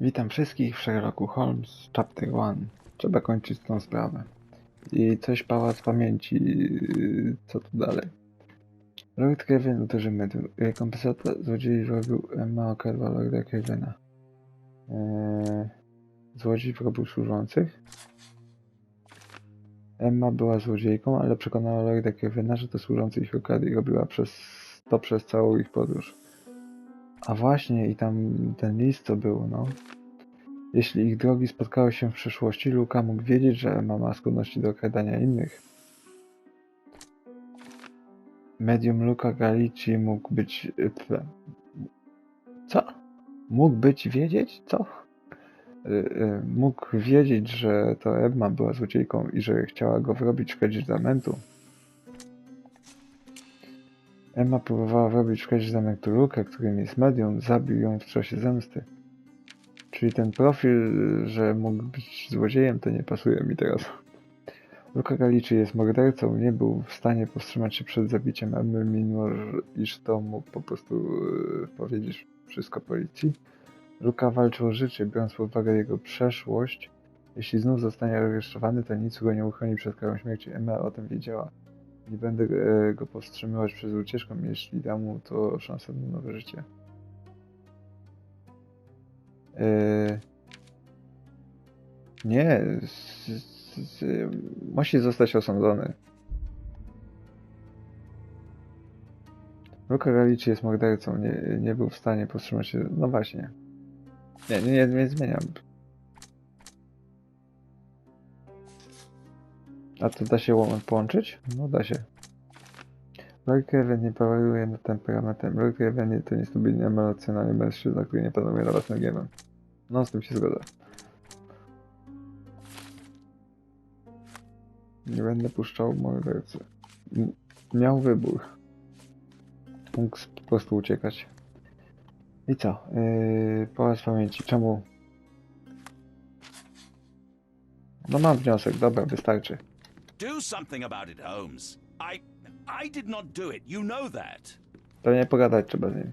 Witam wszystkich w Sherlocku Holmes, Chapter 1. Trzeba kończyć tą sprawę. I coś pałac pamięci. Co tu dalej? Lord Craven uderzy medium. Rekompensata złodziei zrobił Emma okradła Lorda Cravena. Złodziej wrobił służących. Emma była złodziejką, ale przekonała Lorda Cravena, że to służący ich okradł i robiła przez całą ich podróż. A właśnie, i tam ten list co był, no. Jeśli ich drogi spotkały się w przyszłości, Luka mógł wiedzieć, że Emma ma skłonności do okradania innych. Medium Luca Galici mógł być... Co? Mógł być wiedzieć? Co? Mógł wiedzieć, że to Emma była złodziejką i że chciała go wrobić w kradzieżamentu. Emma próbowała wrobić w kradzieżamentu Lukę, którym jest medium, zabił ją w czasie zemsty. Czyli ten profil, że mógł być złodziejem, to nie pasuje mi teraz. Luca Galici jest mordercą, nie był w stanie powstrzymać się przed zabiciem Emmy, mimo iż to mógł po prostu powiedzieć wszystko policji. Luca walczył o życie, biorąc pod uwagę jego przeszłość. Jeśli znów zostanie aresztowany, to nic go nie uchroni przed karą śmierci. Emma o tym wiedziała. Nie będę go powstrzymywać przed ucieczką, jeśli da mu to szansę na nowe życie. Nie, musi zostać osądzony. Luca Galici jest mordercą, nie był w stanie powstrzymać się... No właśnie. Nie zmieniam. A to da się połączyć? No da się. Lord Craven nie paruje nad temperamentem. Lord Craven to niestabilny, emocjonalny mężczyzna, który nie panuje nad własnym gniewem. No, z tym się zgodzę. Nie będę puszczał mordercy. Miał wybór. Mógł po prostu uciekać. I co? Pałac pamięci. Czemu? No mam wniosek, dobra, wystarczy. Do something about it, Holmes. I did not do it. You know that. To nie pogadać trzeba z nim.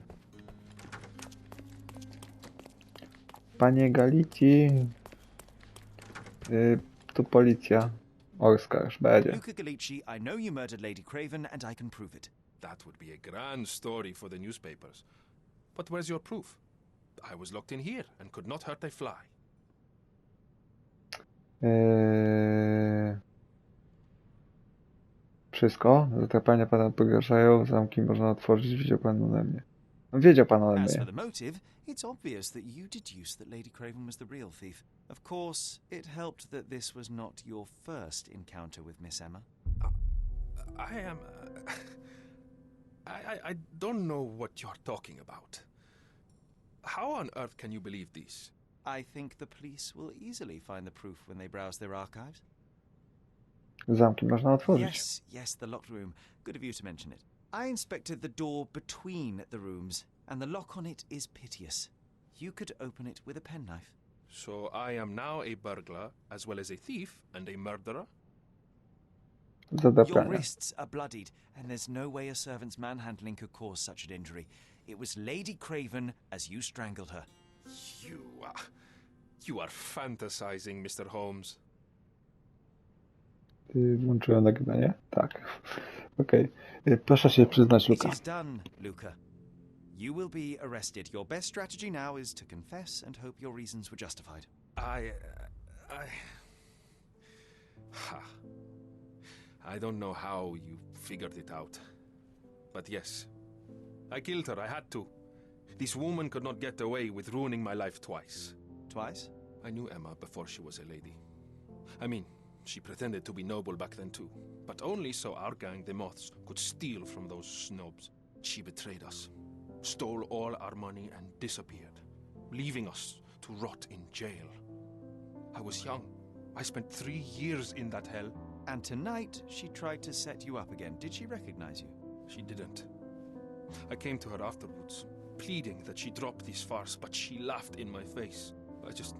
Panie Galici... tu policja. Oskarż, będzie. Luca Galici, I know you murdered Lady Craven and I can prove it. That would be a grand story for the newspapers. But where's your proof? I was locked in here and could not hurt a fly. Wszystko? Zatrapania pana pogaszają, zamki można otworzyć, wiedział pan ode mnie. No, wiedział pan ode As for mnie. the motive, it's obvious that you deduced that Lady Craven was the real thief. Of course, it helped that this was not your first encounter with Miss Emma. I am... I don't know what you're talking about. How on earth can you believe these? I think the police will easily find the proof when they browse their archives. Zamki można otworzyć. Yes, the locked room. Good of you to mention it. I inspected the door between the rooms, and the lock on it is piteous. You could open it with a penknife. So I am now a burglar, as well as a thief and a murderer? Your Zadrapania. wrists are bloodied, and there's no way a servant's manhandling could cause such an injury. It was Lady Craven as you strangled her. You are fantasizing, Mr. Holmes. Włączyłem nagrywanie? Tak. Okej. Proszę się przyznać, It Luka. is done, Luca. You will be arrested. Your best strategy now is to confess and hope your reasons were justified. I don't know how you figured it out. But yes, I killed her. I had to. This woman could not get away with ruining my life twice. Twice? I knew Emma before she was a lady. I mean, she pretended to be noble back then too. But only so our gang, the Moths, could steal from those snobs. She betrayed us, stole all our money and disappeared, leaving us to rot in jail. I was young. I spent 3 years in that hell. And tonight, she tried to set you up again. Did she recognize you? She didn't. I came to her afterwards, pleading that she drop this farce, but she laughed in my face. I just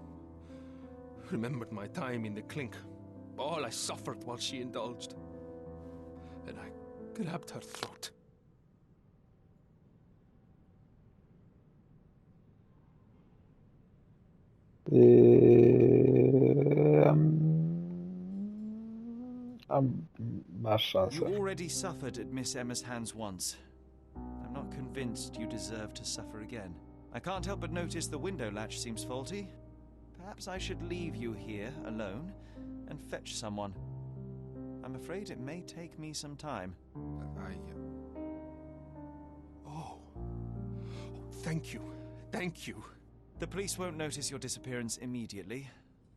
remembered my time in the clink, all I suffered while she indulged. And I grabbed her throat. A masz szansę. You already suffered at Miss Emma's hands once. I'm not convinced you deserve to suffer again. I can't help but notice the window latch seems faulty. Perhaps I should leave you here alone and fetch someone. I'm afraid it may take me some time. Oh, thank you. Thank you. The police won't notice your disappearance immediately.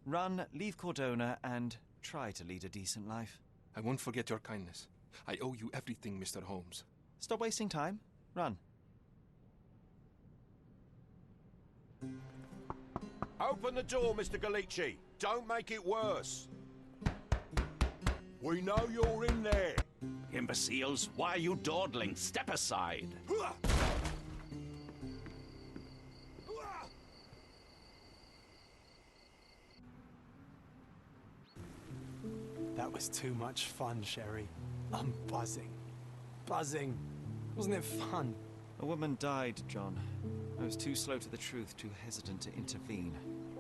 Run, leave Cordona, and try to lead a decent life. I won't forget your kindness. I owe you everything, Mr. Holmes. Stop wasting time. Run. Open the door, Mr. Galici. Don't make it worse. We know you're in there. Imbeciles, why are you dawdling? Step aside. That was too much fun, Sherry. I'm buzzing. Buzzing. Wasn't it fun? A woman died, John. I was too slow to the truth, too hesitant to intervene.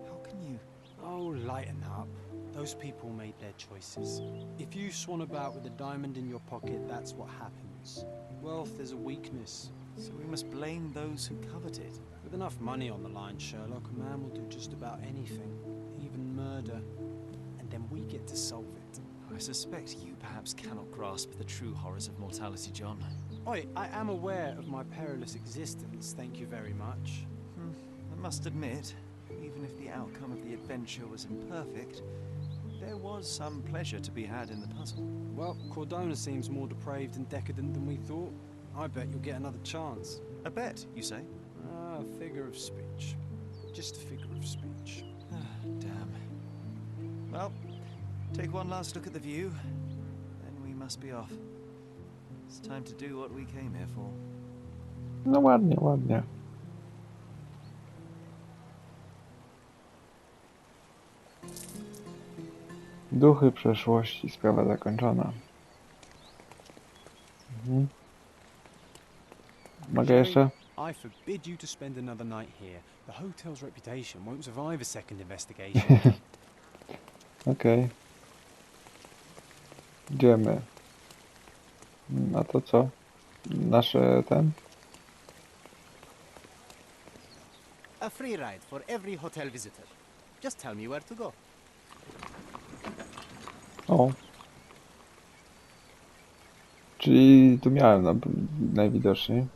How can you... Oh, lighten up. Those people made their choices. If you swan about with a diamond in your pocket, that's what happens. Wealth is a weakness. So we must blame those who covet it. With enough money on the line, Sherlock, a man will do just about anything. Even murder. And then we get to solve it. I suspect you perhaps cannot grasp the true horrors of mortality, John. Oi, I am aware of my perilous existence, thank you very much. I must admit, even if the outcome of the adventure was imperfect, there was some pleasure to be had in the puzzle. Well, Cordona seems more depraved and decadent than we thought. I bet you'll get another chance. A bet, you say? Ah, a figure of speech. Just a figure of speech. Damn. Well, take one last look at the view, then we must be off. It's time to do what we came here for. No ładnie, ładnie. Duchy przeszłości, sprawa zakończona. Mogę jeszcze? I forbid you to spend another night here. The hotel's reputation won't survive a second investigation. Okej. Idziemy. A to co? Nasze ten? A free ride for every hotel visitor. Just tell me where to go. O. Czyli tu miałem najwidoczniej.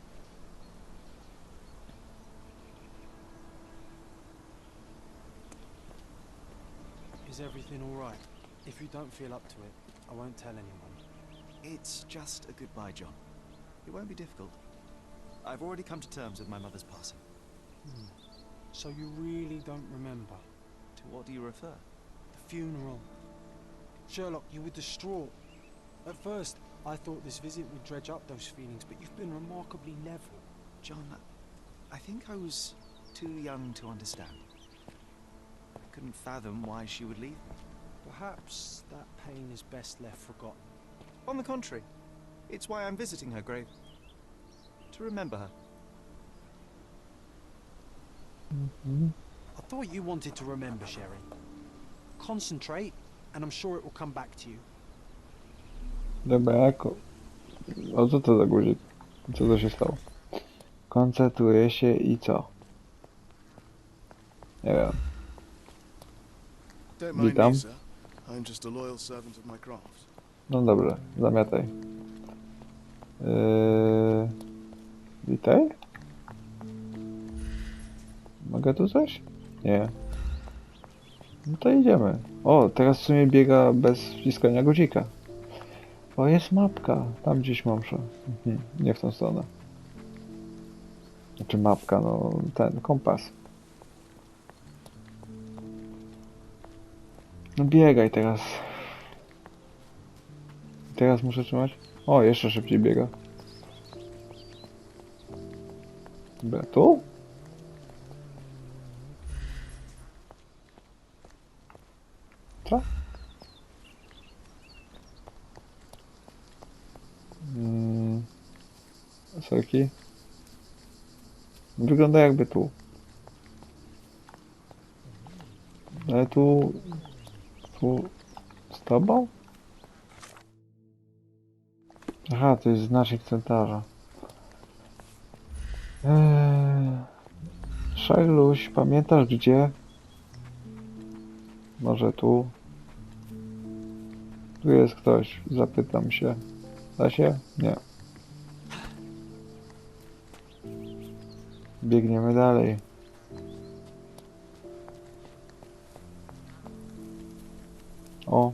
Is everything all right? If you don't feel up to it, I won't tell anyone. It's just a goodbye, John. It won't be difficult. I've already come to terms with my mother's passing. So you really don't remember? To what do you refer? The funeral. Sherlock, you were distraught. At first, I thought this visit would dredge up those feelings, but you've been remarkably level. John, I think I was too young to understand. I couldn't fathom why she would leave me. Perhaps that pain is best left forgotten. On the contrary, it's why I'm visiting her grave. To remember her. I thought you wanted to remember, Sherry. Concentrate, and I'm sure it will come back to you. Dobra, jako... O co to za guzik? Co to się stało? Koncentruję się i co? Nie wiem. Don't mind Witam. me, sir. I'm just a loyal servant of my craft. No dobrze, zamiataj. Witaj? Mogę tu coś? Nie. No to idziemy. O, teraz w sumie biega bez wciskania guzika. O, jest mapka. Tam gdzieś mam szło. Nie w tą stronę. Znaczy mapka, no ten, kompas. No biegaj teraz. Teraz muszę trzymać. O, jeszcze szybciej biega. Dobra, tu? Co? Sorki. Wygląda jakby tu. Ale tu z tobą? Aha, to jest znacznik cmentarza. Szajluś, pamiętasz gdzie? Może tu? Tu jest ktoś, zapytam się. Da się? Nie. Biegniemy dalej. O.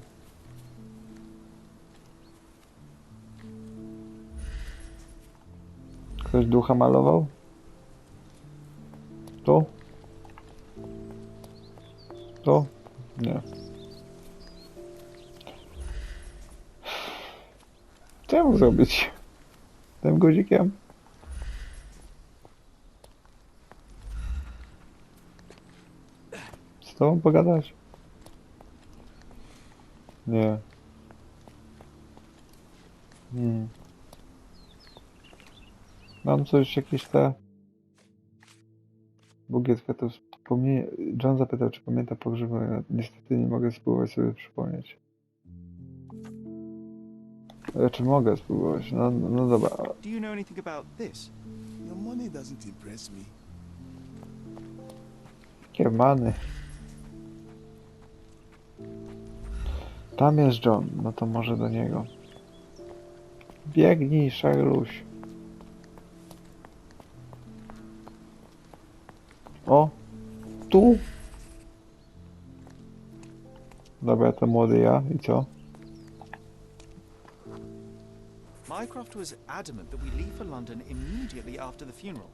Ktoś ducha malował? Tu? Tu? Nie. Co ja mógł zrobić? Tym guzikiem? Z tobą pogadać? Nie. Mam coś, jakieś te... Bukiet kwiatów wspomnienie. John zapytał, czy pamięta pogrzeb. Niestety nie mogę spróbować sobie przypomnieć. Czy mogę spróbować? No dobra. Do you know anything about this? Your money doesn't impress me. Jakie many. Tam jest John. No to może do niego. Biegnij, Szajluś. O! Tu! Dobra, to młody ja. I co? Mycroft was adamant that we leave for London immediately after the funeral.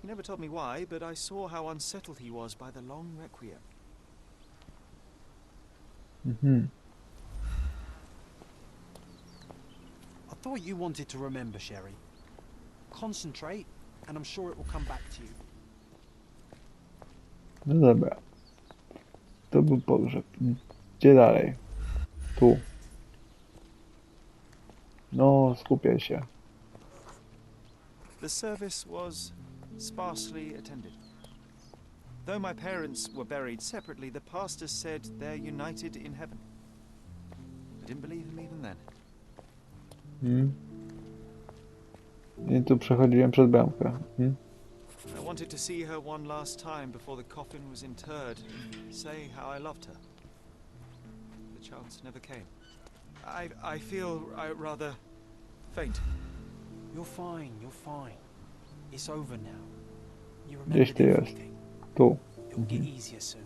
He never told me why, but I saw how unsettled he was by the long requiem. I thought you wanted to remember, Sherry. Concentrate, and I'm sure it will come back to you. No dobra. To był pogrzeb. Gdzie dalej? Tu. No, skupiaj się. The service was sparsely attended. Though my parents were buried separately, the pastor said they're united in heaven. I didn't believe him even then. I tu przechodziłem przez bramkę. I wanted to see her one last time before the coffin was interred and say how I loved her. The chance never came. I feel rather faint. You're fine, you're fine. It's over now. You Gdzieś ty remembered jest. everything. Tu. It'll get easier soon.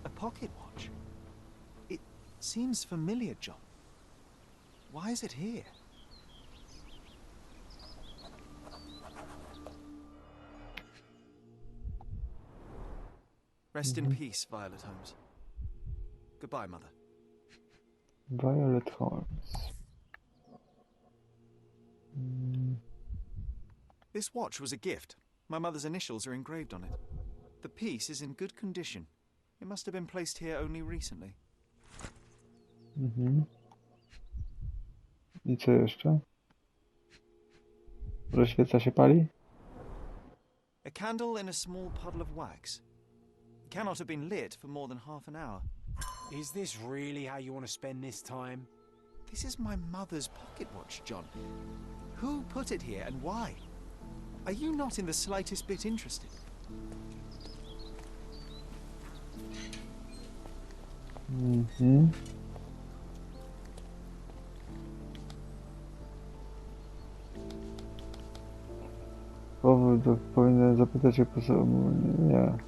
A pocket watch? It seems familiar, John. Why is it here? Rest in peace, Violet Holmes. Goodbye, Mother. Violet Holmes. This watch was a gift. My mother's initials are engraved on it. The piece is in good condition. It must have been placed here only recently. I co jeszcze? Że świeca się pali? A candle in a small puddle of wax. It cannot have been lit for more than half an hour. Is this really how you want to spend this time? This is my mother's pocket watch, John. Who put it here and why? Are you not in the slightest bit interested? Powód, powinien zapytać o nie.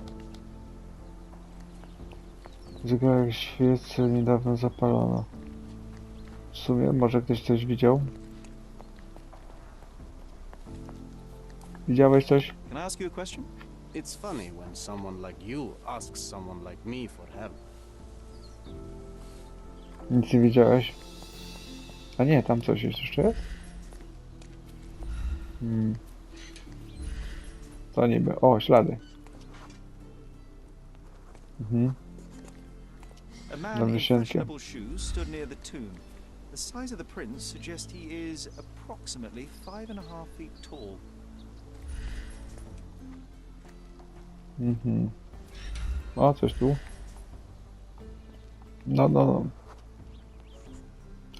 Zegarek świecy niedawno zapalono. W sumie, może ktoś coś widział? Widziałeś coś? Can I ask you a question? It's funny when someone like you asks someone like me for help. Nic nie widziałeś? A nie, tam coś jest jeszcze? To niby. O, ślady. A man Dobrze, in sienkiem. fashionable shoes stood near the tomb. The size of the prints suggest he is approximately 5.5 feet tall. O, coś tu. No.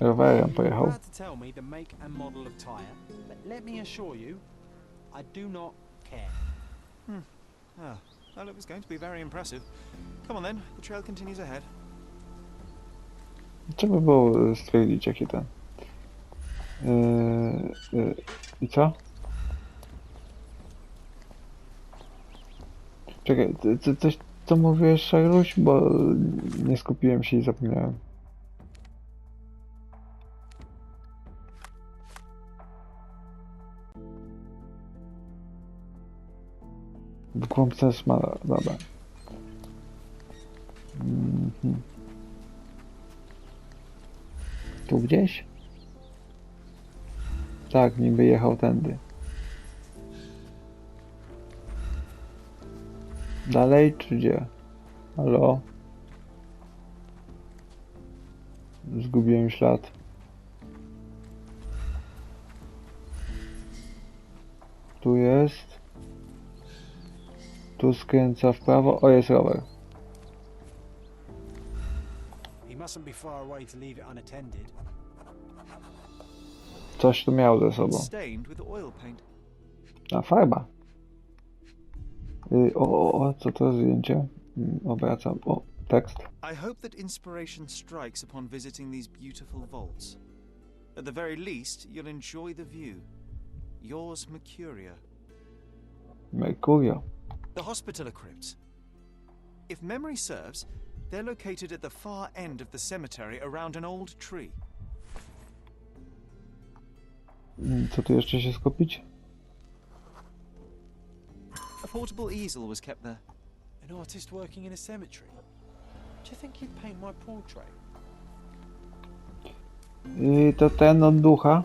Rowerem pojechał. Glad to tell me the make and model of tire, but let me assure you, I do not care. Well, it was going to be very impressive. Come on then, the trail continues ahead. Trzeba było stwierdzić, jaki ten. I co? Czekaj, coś co mówiłeś, Szaruś, bo nie skupiłem się i zapomniałem. W głąbce szmala, dobra. Tu gdzieś? Tak, niby jechał tędy. Dalej czy gdzie? Halo? Zgubiłem ślad. Tu jest. Tu skręca w prawo. O, jest rower. He mustn't be far away to leave it unattended. Coś tu miał ze sobą. Stained with oil paint. A, farba. Co to zdjęcie? Obracam. O, tekst. I hope that inspiration strikes upon visiting these beautiful vaults. At the very least, you'll enjoy the view. Yours, Mercuria. Mercurio. The Hospitaller crypts. If memory serves, they're located at the far end of the cemetery around an old tree. Co tu jeszcze się skupić? A portable easel was kept there. An artist working in a cemetery. Do you think he'd paint my portrait? I to ten od ducha.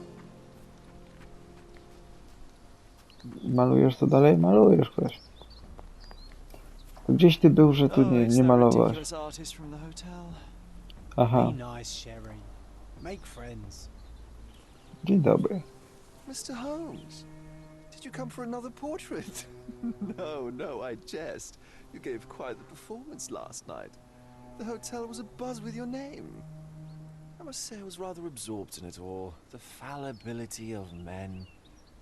Malujesz to dalej? Malujesz ktoś. Gdzieś ty był, że tu nie malowasz. Ridiculous artist from the hotel. Aha. Be nice, Sherry. Make friends. Dzień dobry. Mr. Holmes, did you come for another portrait? No, I jest. You gave quite the performance last night. The hotel was abuzz with your name. I must say I was rather absorbed in it all. The fallibility of men.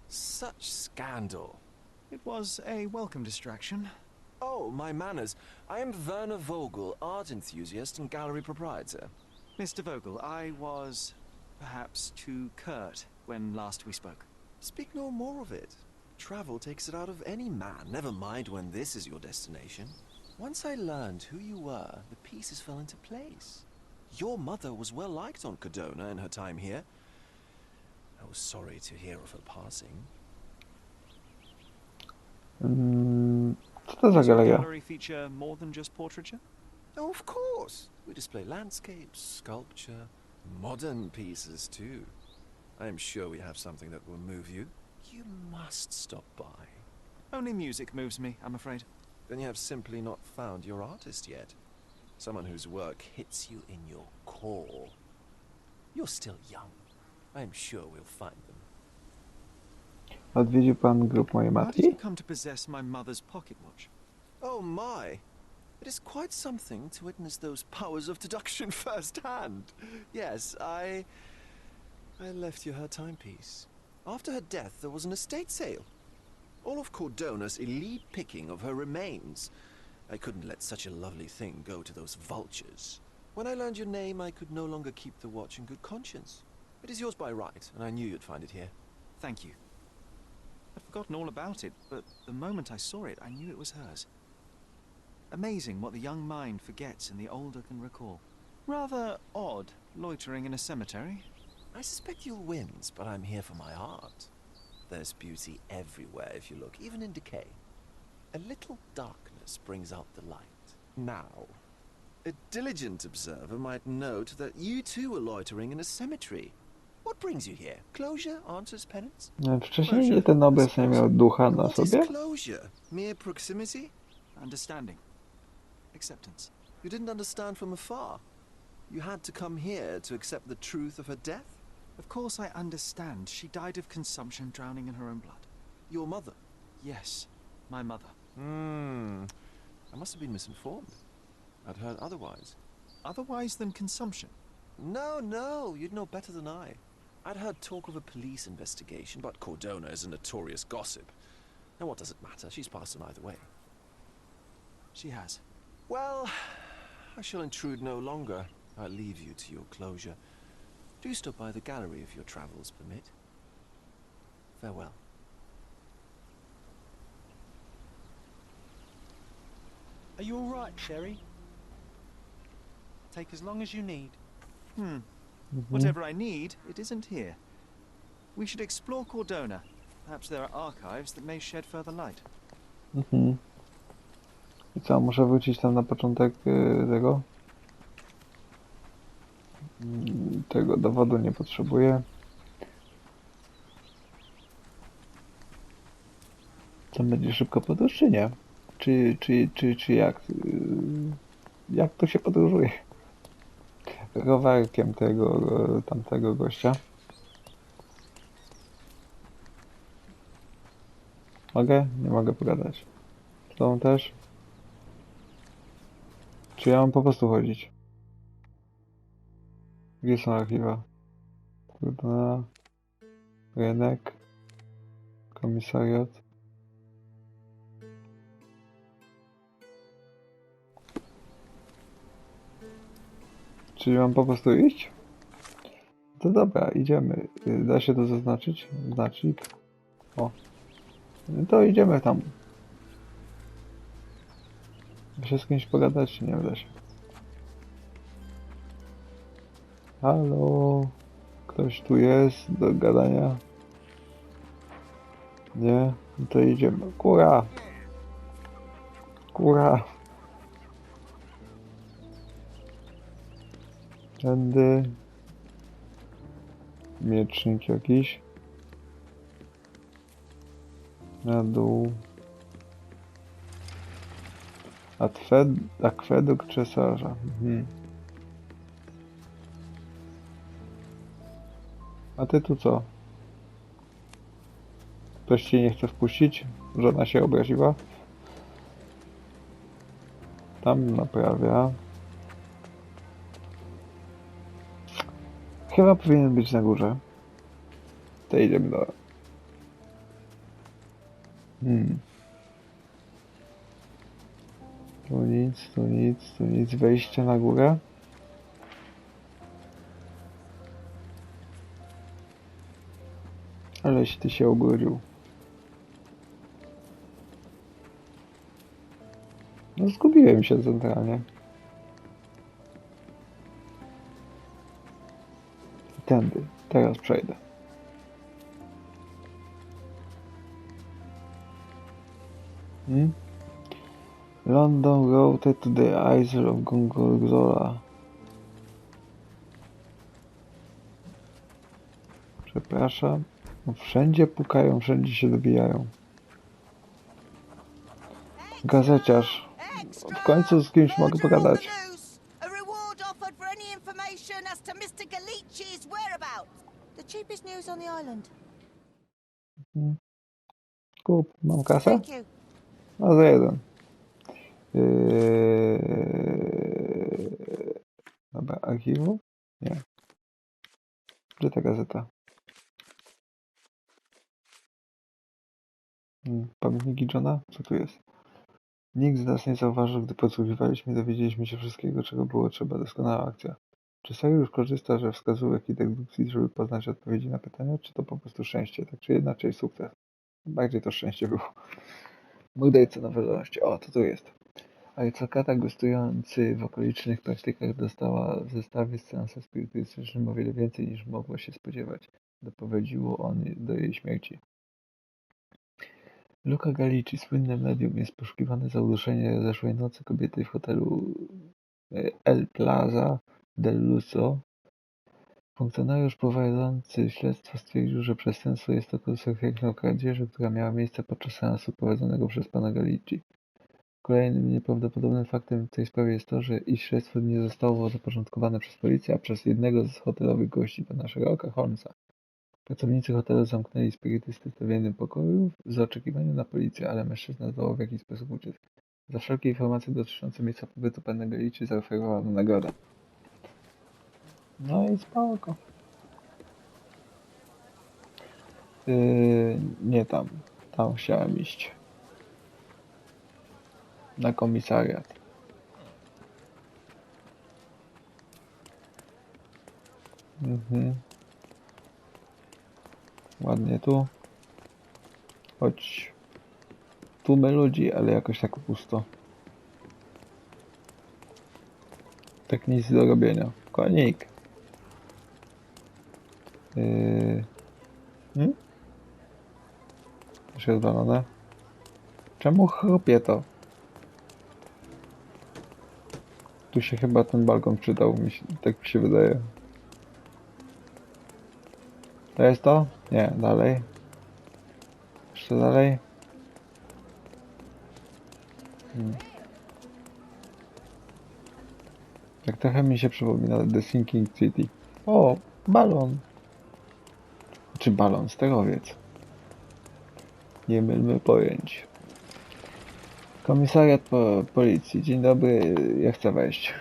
Such scandal. It was a welcome distraction. Oh, my manners. I am Werner Vogel, art enthusiast and gallery proprietor. Mr. Vogel, I was perhaps too curt when last we spoke. Speak no more of it. Travel takes it out of any man, never mind when this is your destination. Once I learned who you were, the pieces fell into place. Your mother was well liked on Cadona in her time here. I was sorry to hear of her passing. Co to za Does your galeria? gallery feature more than just portraiture? Oh, of course. We display landscapes, sculpture, modern pieces too. I am sure we have something that will move you. You must stop by. Only music moves me, I'm afraid. Then you have simply not found your artist yet. Someone whose work hits you in your core. You're still young. I am sure we'll find them. Odwiedził pan grup mojej How did you matki? come to possess my mother's pocket watch? Oh my! It is quite something to witness those powers of deduction firsthand. Yes, I left you her timepiece. After her death, there was an estate sale. All of Cordona's elite picking of her remains. I couldn't let such a lovely thing go to those vultures. When I learned your name, I could no longer keep the watch in good conscience. It is yours by right, and I knew you'd find it here. Thank you. I'd forgotten all about it, but the moment I saw it, I knew it was hers. Amazing what the young mind forgets and the older can recall. Rather odd, loitering in a cemetery. I suspect you'll win, but I'm here for my art. There's beauty everywhere if you look, even in decay. A little darkness brings out the light. Now, a diligent observer might note that you too were loitering in a cemetery. What What brings you here? Closure answers penance? Wcześniej nie ten obraz nie miał ducha na What is sobie? closure? Mere proximity? Understanding. Acceptance. You didn't understand from afar. You had to come here to accept the truth of her death? Of course I understand. She died of consumption, drowning in her own blood. Your mother? Yes, my mother. I must have been misinformed. I'd heard otherwise. Otherwise than consumption? No, you'd know better than I. I'd heard talk of a police investigation, but Cordona is a notorious gossip. Now what does it matter? She's passed on either way. She has. Well, I shall intrude no longer. I'll leave you to your closure. Do stop by the gallery if your travels permit. Farewell. Are you all right, Sherry? Take as long as you need. Whatever I need, it isn't here. We should explore Cordona. Perhaps there are archives that may shed further light. I co, muszę wrócić tam na początek tego dowodu nie potrzebuję. Co, będzie szybko podróż, czy nie? Czy jak? Jak to się podróżuje? Rowerkiem tego tamtego gościa. Mogę? Nie mogę pogadać. Z tobą też? Czy ja mam po prostu chodzić? Gdzie są archiwa? Trudna. Rynek. Komisariat. Czyli mam po prostu iść? To dobra, idziemy. Da się to zaznaczyć? Znacznik. O. No to idziemy tam. Da się z kimś pogadać, czy nie da się? Halo? Ktoś tu jest do gadania? Nie? No to idziemy. Kura! Kura! Tędy. Miecznik jakiś. Na dół. Akwedukt cesarza. A ty tu co? Ktoś cię nie chce wpuścić? Żona się obraziła? Tam naprawia. Chyba powinien być na górze. To idziemy do... Tu nic, tu nic, tu nic. Wejście na górę. Aleś ty się obrudził. No zgubiłem się centralnie. Tędy. Teraz przejdę. London routed to the Isle of Gongozola. Przepraszam. No wszędzie pukają, wszędzie się dobijają. Gazeciarz. W końcu z kimś mogę pogadać. A reward offered for any information as to Mr. Galici's whereabouts. The cheapest news on the island. Kup, mam kasę? Thank you. No za jeden. Dobra, archiwum? Nie. Gdzie ta gazeta? Pamiętniki Johna? Co tu jest? Nikt z nas nie zauważył, gdy podsłuchiwaliśmy i dowiedzieliśmy się wszystkiego, czego było trzeba. Doskonała akcja. Czy Sariusz korzysta ze wskazówek i dedukcji, żeby poznać odpowiedzi na pytania, czy to po prostu szczęście? Tak czy inaczej sukces. Bardziej to szczęście było. Morderca na wolności. O, to tu jest. Arcykata gostujący w okolicznych praktykach dostała w zestawie z seansem spirytystycznym o wiele więcej niż mogło się spodziewać. Doprowadziło on do jej śmierci. Luca Galici, słynne medium, jest poszukiwany za uduszenie zeszłej nocy kobiety w hotelu El Plaza del Lusso Funkcjonariusz prowadzący śledztwo stwierdził, że przestępstwo jest to konsekwencją kradzieży, która miała miejsce podczas seansu prowadzonego przez pana Galici. Kolejnym nieprawdopodobnym faktem w tej sprawie jest to, że ich śledztwo nie zostało zapoczątkowane przez policję, a przez jednego z hotelowych gości, pana Sherlocka Holmesa. Pracownicy hotelu zamknęli spirytystę w jednym pokoju w oczekiwaniu na policję, ale mężczyzna zdołał w jakiś sposób uciec. Za wszelkie informacje dotyczące miejsca pobytu pana Galici zaoferowano nagrodę. No i spoko. Nie tam. Tam chciałem iść. Na komisariat. Ładnie tu. Choć tłumy ludzi, ale jakoś tak pusto. Tak nic do robienia. Konik. Już jest walone. Czemu chrupie to? Tu się chyba ten balkon przydał, tak mi się wydaje. To jest to? Nie, dalej. Jeszcze dalej. Tak trochę mi się przypomina The Sinking City. O, balon. Czy balon, sterowiec. Nie mylmy pojęć. Komisariat policji. Dzień dobry, ja chcę wejść.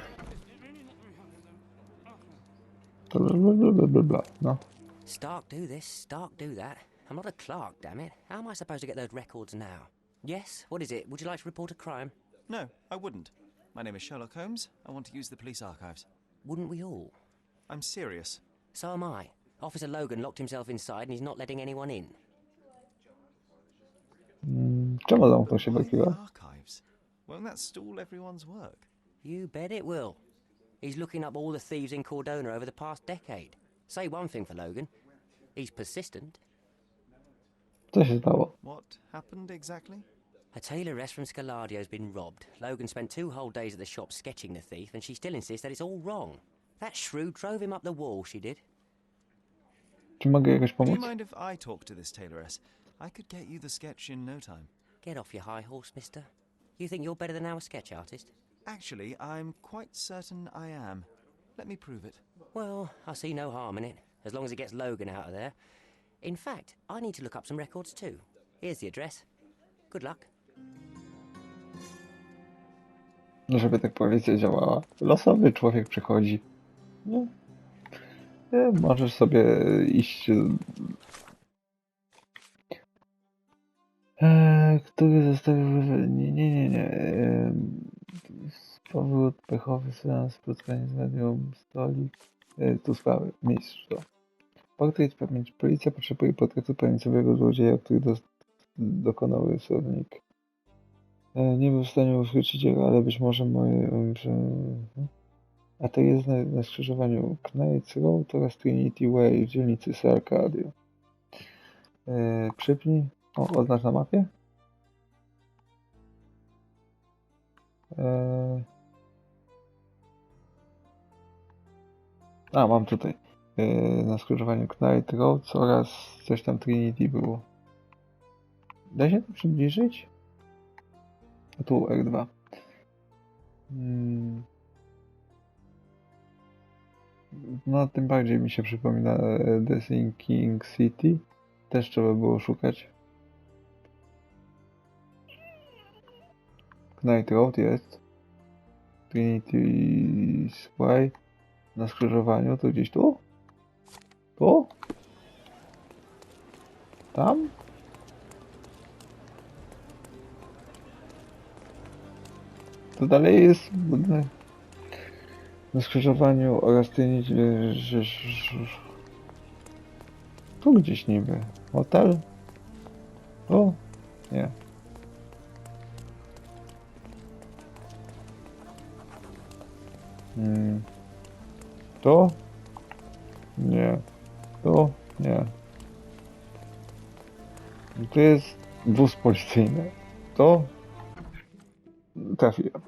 Bla. No. Stark do this, Stark do that. I'm not a clerk, damn it. How am I supposed to get those records now? Yes, what is it? Would you like to report a crime? No, I wouldn't. My name is Sherlock Holmes. I want to use the police archives. Wouldn't we all? I'm serious. So am I. Officer Logan locked himself inside and he's not letting anyone in. Czemu zamknął się Why the takiego? archives? Won't that stall everyone's work? You bet it will. He's looking up all the thieves in Cordona over the past decade. Say one thing for Logan. He's persistent. Co się stało? What happened exactly? A tailoress from Scalardio's been robbed. Logan spent 2 whole days at the shop sketching the thief, and she still insists that it's all wrong. That shrew drove him up the wall, she did. Czy mogę jakoś Do pomóc? you mind if I talk to this tailoress? I could get you the sketch in no time. Get off your high horse, mister. You think you're better than our sketch artist? Actually, I'm quite certain I am. Let me prove it. Well, I see no harm in it, as long as it gets Logan out of there. In fact, I need to look up some records too. Here's the address. Good luck. Żeby tak policja działała. Losowy człowiek przychodzi. Nie? Możesz sobie iść... który zostawił... Nie. Powrót, pechowy seans, spotkanie z medium, stolik... Tu sprawy, mistrz to. Portret pamięci. Policja potrzebuje portretu pamięciowego złodzieja, który dokonał rysownik. Nie był w stanie uchwycić jego, ale być może A to jest na skrzyżowaniu Knights Road oraz Trinity Way w dzielnicy Sarkadio. Przypnij. O, oznacz na mapie. A, mam tutaj. Na skrzyżowaniu Knight Road oraz coś tam Trinity było. Da się to przybliżyć? A tu R2. No, tym bardziej mi się przypomina The Sinking City. Też trzeba było szukać. Knight Road jest. Trinity's Way. Na skrzyżowaniu, to gdzieś tu? Tu? Tam? To dalej jest budynek. Na skrzyżowaniu oraz tu gdzieś niby. Hotel? Tu? Nie. Tu? Nie. Tu? Nie. Tu jest wóz policyjny. Tu? Trafiłem.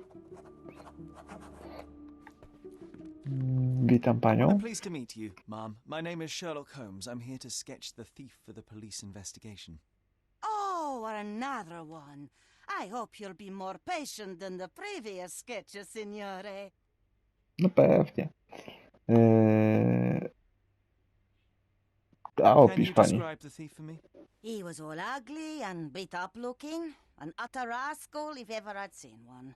Witam I'm panią. pleased to meet you, ma'am. My name is Sherlock Holmes. I'm here to sketch the thief for the police investigation. Oh, another one. I hope you'll be more patient than the previous sketches, signore. No pewnie. A Can opisz you pani. describe the thief for me? He was all ugly and beat up looking. An utter rascal if ever I'd seen one.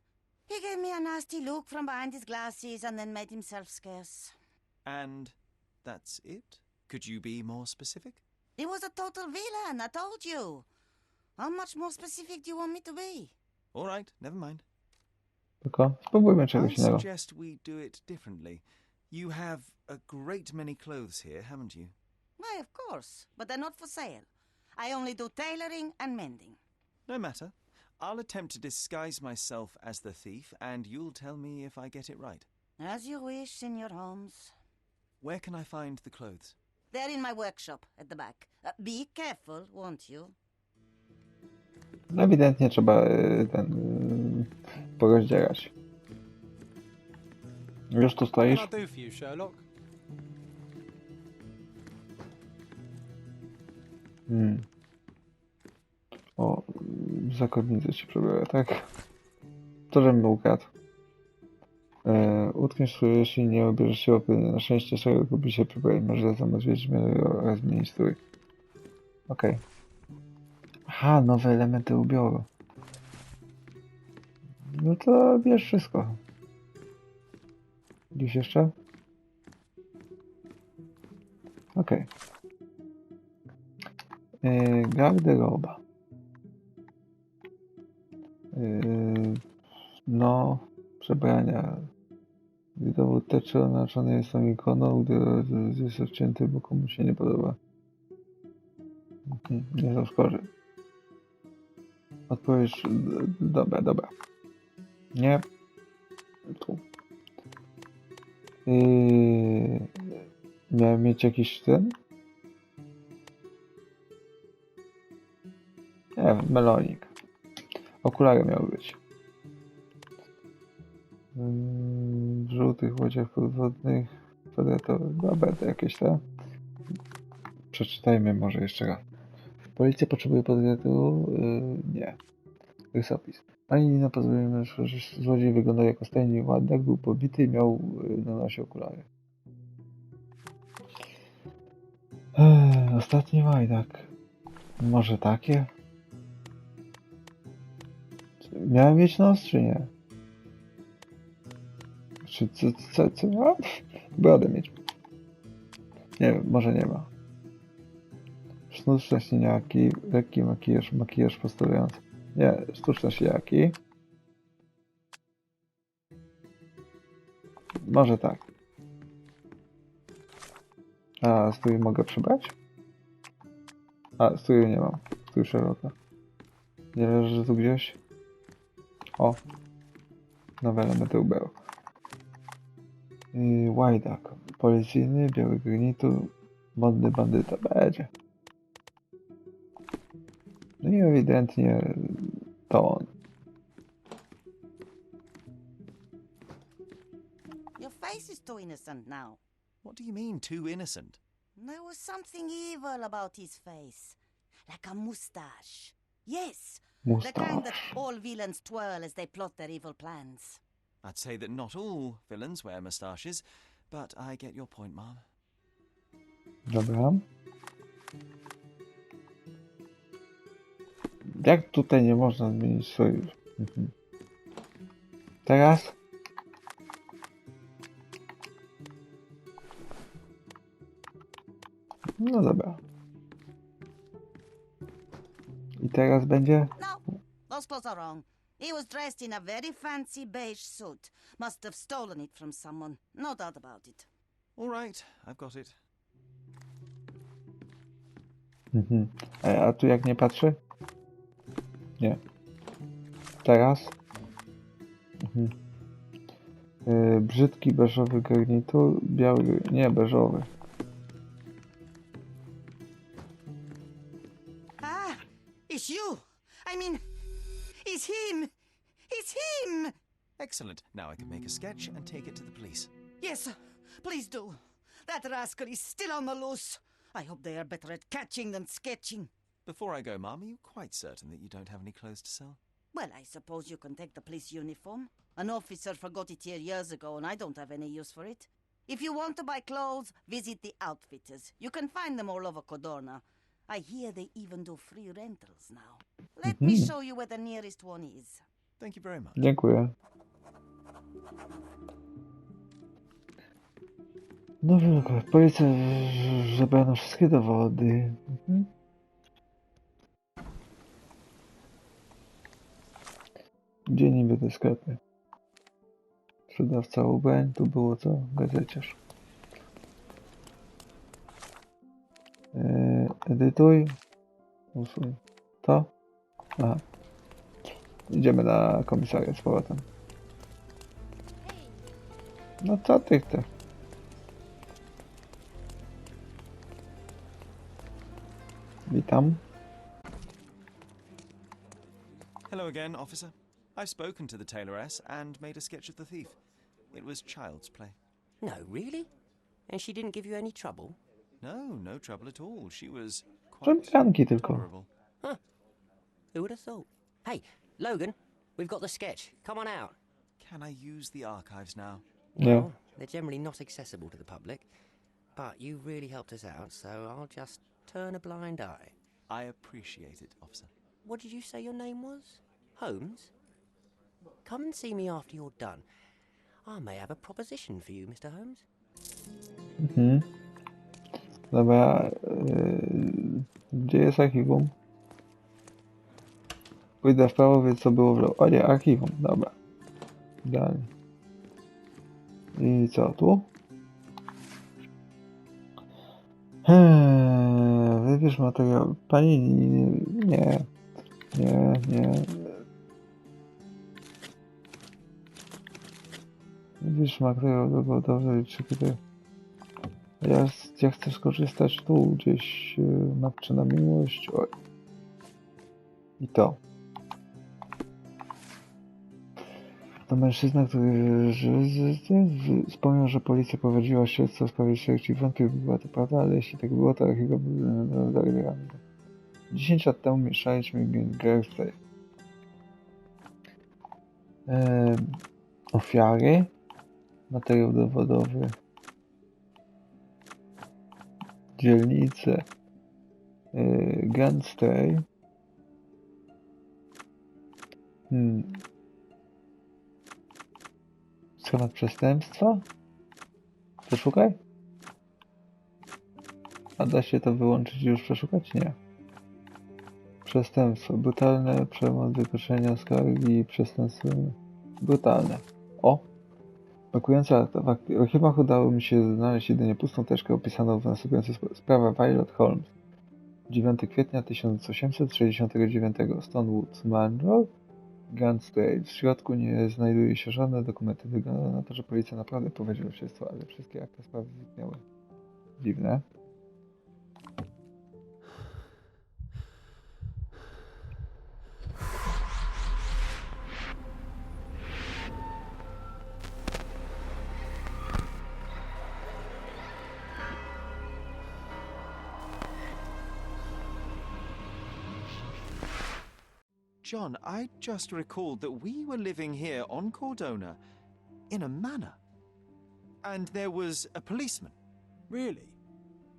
He gave me a nasty look from behind his glasses and then made himself scarce. And that's it? Could you be more specific? He was a total villain, I told you. How much more specific do you want me to be? All right, never mind. Tylko spróbujmy I czegoś innego. suggest we do it differently. You have a great many clothes here, haven't you? Why, of course, but they're not for sale. I only do tailoring and mending. No matter. I'll attempt to disguise myself as the thief, and you'll tell me if I get it right. As you wish, Senor Holmes. Where can I find the clothes? They're in my workshop at the back. Be careful, won't you? No ewidentnie trzeba porozdzierać. Już tu What can stoisz? I do for you, Sherlock? O, zakonnicę ci przebiorę, tak? To, żebym ukradł. Utkniesz strój, jeśli nie ubierzesz się opryny. Na szczęście Sherlock gubi się przybrać. Może zamiast wiedźmy oraz zmienić strój. Okej. Aha, nowe elementy ubioru. No to bierz wszystko. Gdzieś jeszcze? Okej. Garderoba. No, przebrania. Gdy dowód teczy oznaczony jest tą ikoną, gdy jest odcięty, bo komuś się nie podoba. Nie zaskoczy. Odpowiedź... Dobra. Nie. Tu. Miałem mieć jakiś ten? Nie wiem, melonik. Okulary miały być. W żółtych łodziach podwodnych, kwadratowych, dobra, to jakieś te. Przeczytajmy może jeszcze raz. Policja potrzebuje podwiatu? Nie. Rysopis. Pani Nina pozwolimy, że złodziej wyglądał jako stajny ładek, był pobity i miał na nosie okulary. Ostatni łajdak. Może takie? Miałem mieć nos, czy nie? Czy co miałem? Brodę mieć. Nie wiem, może nie ma. Sztuczne siniaki, lekki makijaż postawiający. Nie, sztuczne siniaki. Może tak. A strój mogę przybrać? A, stróju nie mam. Strój Sherlocka. Nie leży tu gdzieś? O. Nowe elementy ubioru. Łajdak. Policyjny, biały granitu, modny bandyta. Będzie. No i ewidentnie to on. Your face is too innocent now. What do you mean, too innocent? There was something evil about his face. Like a mustache. Yes, the kind that all villains twirl as they plot their evil plans. I'd say that not all villains wear moustaches, but I get your point, ma'am. Dobra. Jak tutaj nie można zmienić swoich? Teraz? No dobra. I teraz będzie? No, those clothes are wrong. He was dressed in a very fancy beige suit. Must have stolen it from someone. No doubt about it. All right, I've got it. A tu jak nie patrzy? Nie. Teraz? Brzydki beżowy garnitur, biały, nie beżowy. Ah, it's you. I mean, it's him. It's him. Excellent. Now I can make a sketch and take it to the police. Yes, Please do. That rascal is still on the loose. I hope they are better at catching than sketching. Before I go, Mum, are you quite certain that you don't have any clothes to sell? Well, I suppose you can take the police uniform. An officer forgot it here years ago, and I don't have any use for it. If you want to buy clothes, visit the outfitters. You can find them all over Codorna. I hear they even do free rentals now. Let me show you where the nearest one is. Thank you very much. Dziękuję. No dobra, policja zabrano wszystkie dowody. Gdzie niby te sklepy? Sprzedawca ubrań, tu było co? Gazeciarz. Edytuj. Usuń. To? Aha. Idziemy na komisariat z powrotem. No co ty chcesz? Witam. Hello again, officer. I've spoken to the tailoress and made a sketch of the thief. It was child's play. No, really? And she didn't give you any trouble? No, no trouble at all. She was quite Przemykanki tylko. tolerable. Huh. Who would have thought? Hey, Logan, we've got the sketch. Come on out. Can I use the archives now? Yeah. Well, they're generally not accessible to the public, but you really helped us out, so I'll just turn a blind eye. I appreciate it, officer. What did you say your name was? Holmes? Come and see me after you're done. I may have a proposition for you, Mr. Holmes. Dobra, gdzie jest archiwum? Pójdę w prawo, więc co było w lewo. O nie, archiwum, dobra. Idealnie. I co, tu? Wybierz materiał. Pani... Nie. Wybierz materiał dowodowy, czy kiedy... Ja chcę skorzystać tu, gdzieś matczy na miłość. Oj. I to. To mężczyzna, który wspomniał, że policja prowadziła śledztwo w sprawie śmierci. Wątpię, by była to prawda, ale jeśli tak było, to archiwa były dalej. 10 lat temu mieszaliśmy gangsterów. Ofiary. Materiał dowodowy. Dzielnice. Gunstray. Schemat przestępstwa? Przeszukaj? A da się to wyłączyć i już przeszukać? Nie. Przestępstwo. Brutalne, przemoc, wykroczenia, skargi, przestępstwo. Brutalne. O! Brakująca w archiwach udało mi się znaleźć jedynie pustą teczkę opisaną w następujący sposób. Sprawa Sherlock Holmes. 9 kwietnia 1869. Stonewood Manor. Gunstray. W środku nie znajduje się żadne dokumenty. Wygląda na to, że policja naprawdę prowadziła śledztwo, ale wszystkie akta sprawy zniknęły. Dziwne. John, I just recalled that we were living here on Cordona in a manor. And there was a policeman. Really?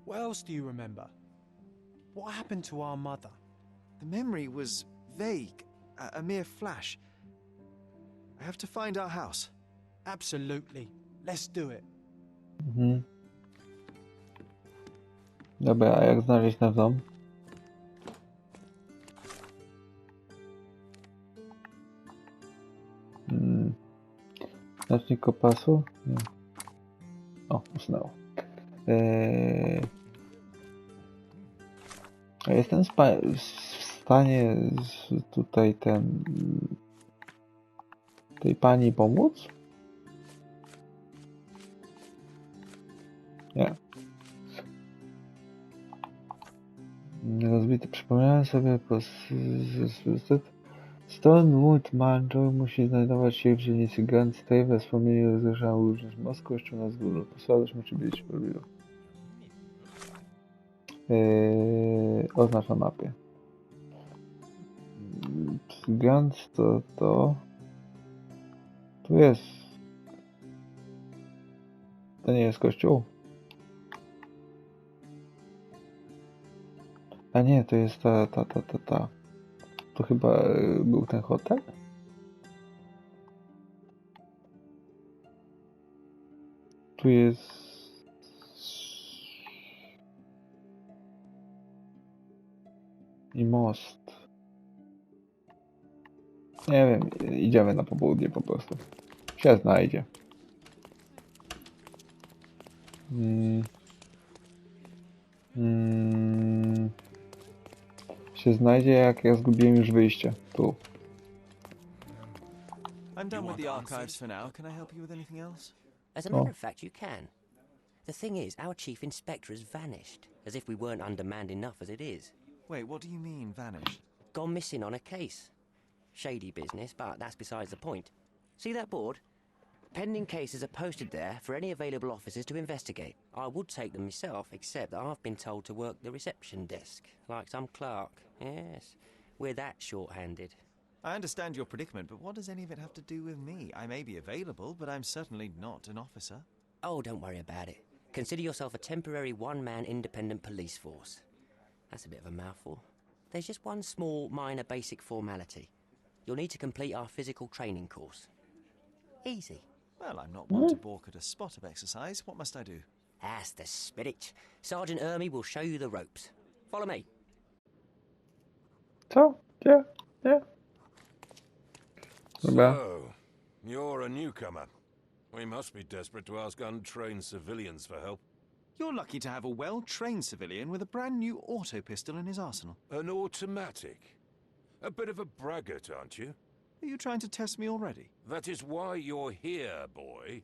What else do you remember? What happened to our mother? The memory was vague, a mere flash. I have to find our house. Absolutely. Let's do it. Dobra, a jak znaleźć nasz dom? Znacznik kompasu? Nie. O, usnęło. A jestem w stanie tutaj tej pani pomóc? Nie. Rozbity. Przypomniałem sobie Stonewood Manor musi znajdować się w dzielnicy Grand Stay. We wspomnieniu rozgrzał różnych moc kościół na zgóru. Posłannicz musi być w pobliżu. Oznacz na mapie. Grand to... Tu jest... To nie jest kościół? A nie, to jest ta. To chyba był ten hotel? Tu jest... I most. Nie wiem, idziemy na popołudnie po prostu. Się znajdzie. Się znajdzie, jak ja zgubiłem już wyjście. Tu. I'm done with the archives for now. Can I help you with anything else? As a matter of fact, you can. The thing is, our chief inspector has vanished, as if we weren't undermanned enough as it is. Wait, what do you mean, vanished? Gone missing on a case. Shady business, but that's besides the point. See that board? Pending cases are posted there for any available officers to investigate. I would take them myself, except that I've been told to work the reception desk, like some clerk. Yes, we're that short-handed. I understand your predicament, but what does any of it have to do with me? I may be available, but I'm certainly not an officer. Oh, don't worry about it. Consider yourself a temporary one-man independent police force. That's a bit of a mouthful. There's just one small, minor basic formality. You'll need to complete our physical training course. Easy. Well, I'm not one to balk at a spot of exercise. What must I do? That's the spirit. Sergeant Ermy will show you the ropes. Follow me. Co? Gdzie? Nie? Dobra. So, you're a newcomer. We must be desperate to ask untrained civilians for help. You're lucky to have a well-trained civilian with a brand new auto pistol in his arsenal. An automatic? A bit of a braggart, aren't you? Are you trying to test me already? That is why you're here, boy.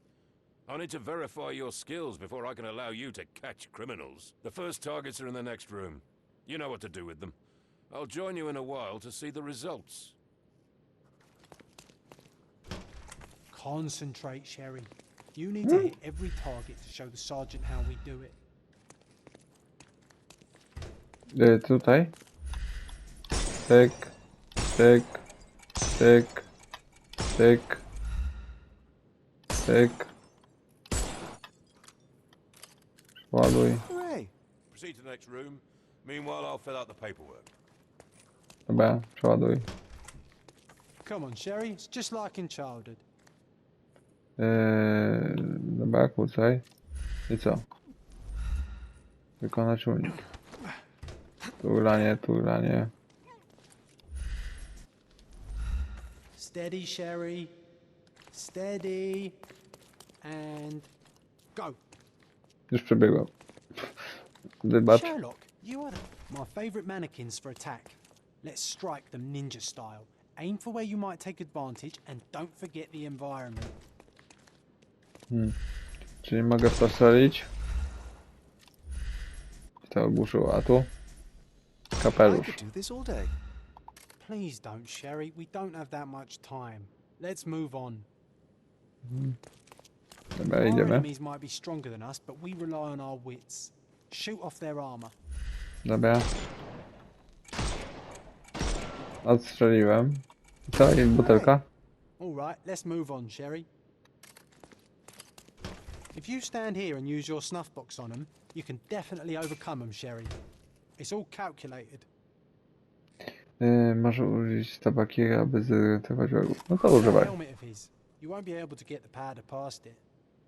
I need to verify your skills before I can allow you to catch criminals. The first targets are in the next room. You know what to do with them. I'll join you in a while to see the results. Concentrate, Sherry. You need to hit every target to show the sergeant how we do it. Tutaj. Tyk. Tyk. Tyk. Tyk. Tyk. Ładuj. Hooray! Proceed to the next room. Meanwhile, I'll fill out the paperwork. Dobra, przeładuj. Come on, Sherry. It's just like in childhood. Dobra, kłócaj. I co? Wykonać unik. Turlanie, turlanie. Steady, Sherry. Steady. And go. Już przebiegłem. Wybacz. Sherlock, you are my favorite mannequins for attack. Let's strike them ninja style. Aim for where you might take advantage and don't forget the environment. Czyli mogę postrzelić. To ogłuszyło, a tu? I Kapelusz. could do this all day. Please don't, Sherry. We don't have that much time. Let's move on. Dobra, Our idziemy. enemies might be stronger than us, but we rely on our wits. Shoot off their armor. Dobra. Odstrzeliłem. Co? Jest butelka? All right, let's move on, Sherry. If you stand here and use your snuff box on them, you can definitely overcome them, Sherry. It's all calculated. Może użyć tabaki, aby zirytować wrogów. No to używaj. Helmet of his. You won't be able to get the powder past it.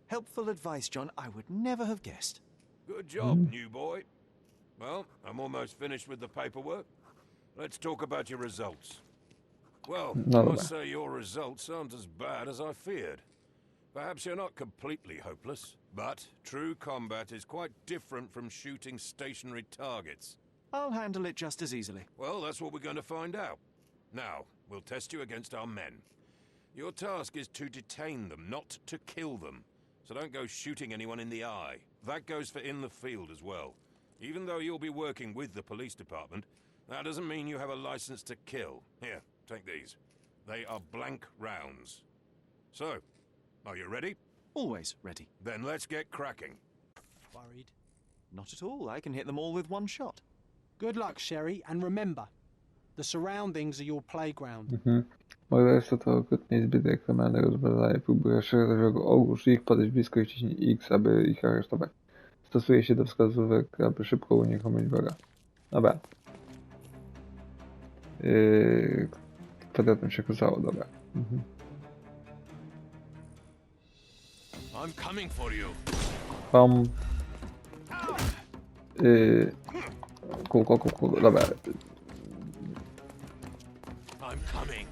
Helpful advice, John. I would never have guessed. Good job, new boy. Well, I'm almost finished with the paperwork. Let's talk about your results. Well, I must say your results aren't as bad as I feared. Perhaps you're not completely hopeless, but true combat is quite different from shooting stationary targets. I'll handle it just as easily. Well, that's what we're going to find out. Now, we'll test you against our men. Your task is to detain them, not to kill them. So don't go shooting anyone in the eye. That goes for in the field as well. Even though you'll be working with the police department, that doesn't mean you have a license to kill. Here, take these. They are blank rounds. So, are you ready? Always ready. Then let's get cracking. Worried? Not at all. I can hit them all with one shot. Good luck, Sherry, and remember, the surroundings are your playground. Może jest to okrutnie zbyt ekstremalne rozwiązanie. Próbuje szerzej ogłusz ich, podejść blisko i wciśnij X, aby ich aresztować. Stosuje się do wskazówek, aby szybko unieruchomić wroga. Dobra. Kwadratem się okazało, dobra. I'm coming for you. Kółko, dobra. I'm coming.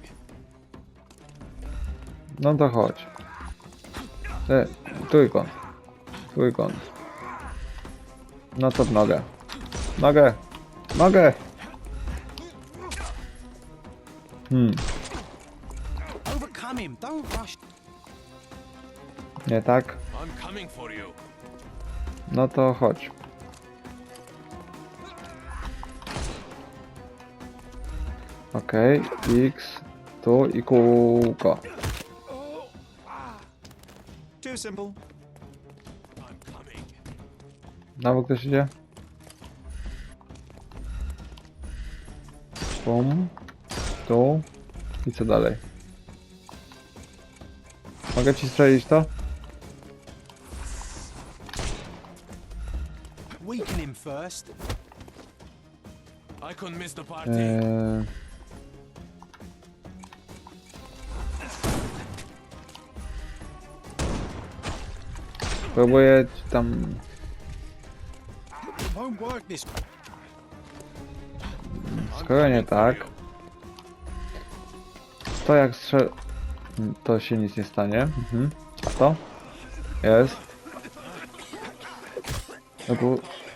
No to chodź. Trójkąt. No to w nogę. Nogę! Overcome him, don't rush. Nie tak? I'm coming for you. No to chodź. Okej, X, tu i kółko. Too simple. I'm coming. Znowu ktoś idzie? Bum. Tu. I co dalej? Mogę ci strzelić to? Weaken him first. I couldn't miss the party. Próbuję tam... It won't work this way. Skoro nie tak... To jak strzel... To się nic nie stanie. A to? Jest. No bo...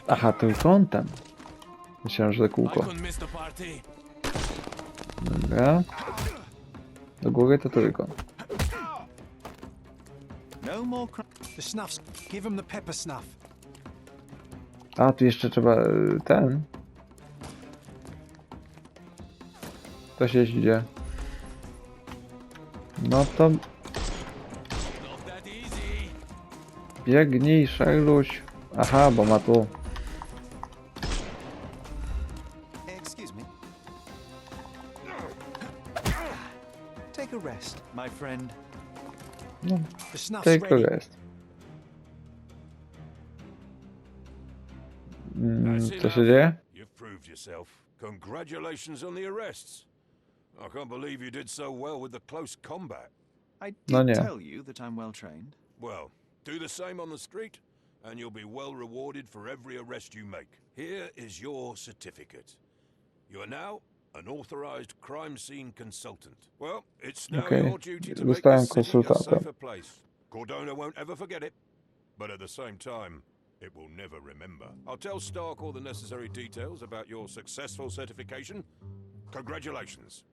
Aha, trójkątem. Myślałem, że kółko. Dobra. Do góry to trójkąt. No more The snuffs. Give him the pepper snuff. A, tu jeszcze trzeba ten. To się idzie. No to... Biegnij, Sherluś. Aha, bo ma tu. Excuse me. Take a rest, my friend. No, The snuff's tylko ready. jest. Co się dzieje? You've proved yourself. Congratulations on the arrests. I can't believe you did so well with the close combat. I No did nie. tell you that I'm well trained. Well, do the same on the street, and you'll be well rewarded for every arrest you make. Here is your certificate. You are now an authorized crime scene consultant. Well, it's now Okej. your duty to make Zostałem this city a konsultantem. safer place. Cordona won't ever forget it, but at the same time, it will never remember. I'll tell Stark all the necessary details about your successful certification. Congratulations.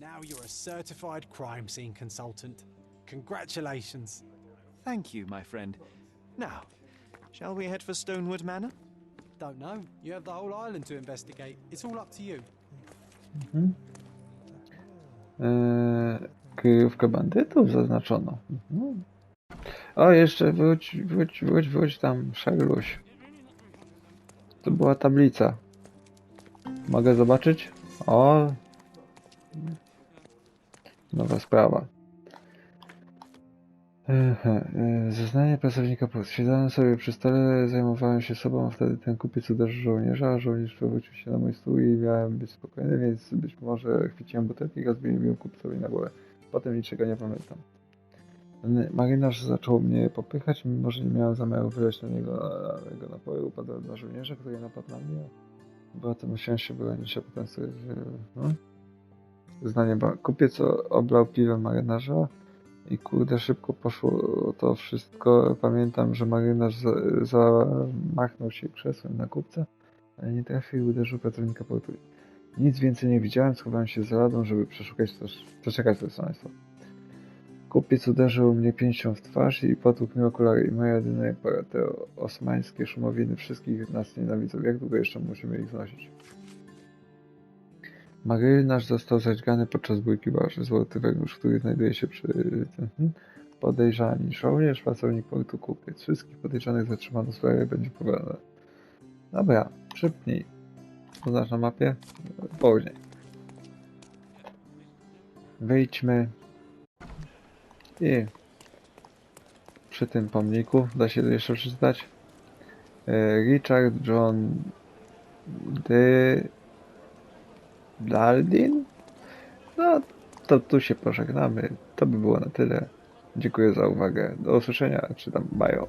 Now you're a certified crime scene consultant. Congratulations. Thank you, my friend. Now, shall we head for Stonewood Manor? Don't know. You have the whole island to investigate. It's all up to you. Kryjówkę bandytów zaznaczono. O, jeszcze wróć tam, Sherluś. To była tablica. Mogę zobaczyć? O! Nowa sprawa. Zeznanie pracownika poczty. Siadałem sobie przy stole, zajmowałem się sobą, a wtedy ten kupiec uderzył żołnierza, a żołnierz przewrócił się na mój stół i miałem być spokojny, więc być może chwyciłem butelkę i rozbiłem ją kupcowi na głowę. Potem niczego nie pamiętam. Marynarz zaczął mnie popychać, mimo że nie miałem zamiaru wyleć na niego jego napoju. Upadłem na żołnierza, który napadł na mnie. Bo to musiałem się bronić, a potem sobie... Zeznanie, kupiec oblał piwem marynarza. I kurde, szybko poszło to wszystko. Pamiętam, że marynarz zamachnął się krzesłem na kupca, ale nie trafił i uderzył pracownika portu. Nic więcej nie widziałem, schowałem się za ladą, żeby przeczekać to państwo. Kupiec uderzył mnie pięścią w twarz i potłukł mi okulary i moja jedyna pora. Te osmańskie szumowiny wszystkich nas nienawidzą. Jak długo jeszcze musimy ich znosić? Marynarz został zadźgany podczas bójki barży. Złoty węgorz, który znajduje się przy... Podejrzani. Żołnierz, pracownik portu, kupiec. Wszystkich podejrzanych zatrzymano, sprawie będzie pobrane. Dobra, szybciej. Poznasz na mapie? Później. Wejdźmy. I przy tym pomniku, da się jeszcze przeczytać, Richard John de Daldin? No, to tu się pożegnamy. To by było na tyle. Dziękuję za uwagę. Do usłyszenia, czy tam bajo.